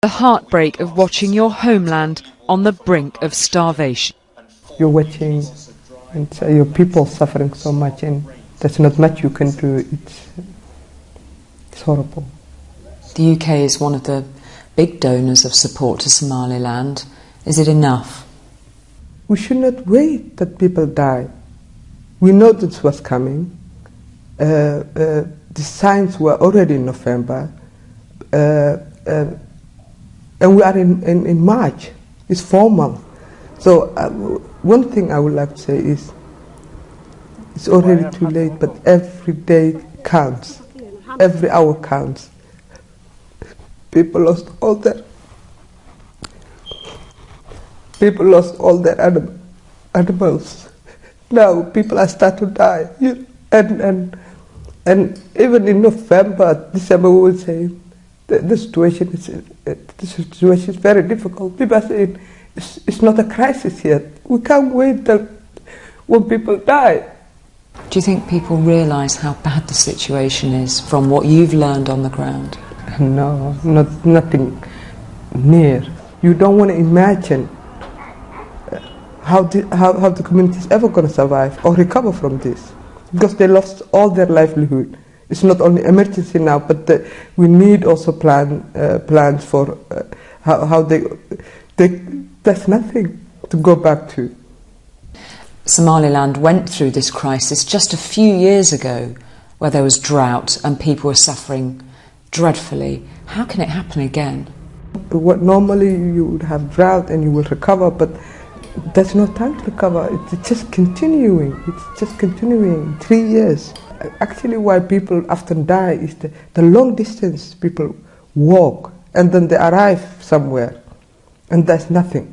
The heartbreak of watching your homeland on the brink of starvation. You're watching and your people suffering so much, and there's not much you can do. It's horrible. The UK is one of the big donors of support to Somaliland. Is it enough? We should not wait that people die. We know this was coming. The signs were already in November. And we are in March. It's 4 months. So one thing I would like to say is it's already too late, but every day counts. Every hour counts. People lost all their animals. Now people are starting to die. And even in November, December, we will say the situation is very difficult. People are saying it's not a crisis yet. We can't wait till when people die. Do you think people realise how bad the situation is from what you've learned on the ground? No, nothing near. You don't want to imagine how the community is ever going to survive or recover from this, because they lost all their livelihood. It's not only emergency now, but we need also plans for how they there's nothing to go back to. Somaliland went through this crisis just a few years ago, where there was drought and people were suffering dreadfully. How can it happen again? Normally you would have drought and you will recover, but there's no time to recover. It's just continuing. It's just continuing. 3 years. Actually, why people often die is the long distance people walk and then they arrive somewhere and there's nothing.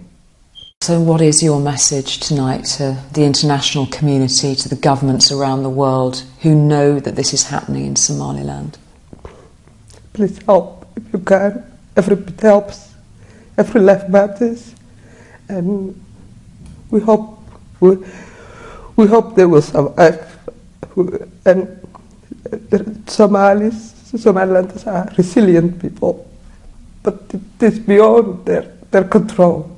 So what is your message tonight to the international community, to the governments around the world who know that this is happening in Somaliland? Please help if you can. Every bit helps. Every life matters. And we hope they will survive. And Somalilanders are resilient people, but it is beyond their control.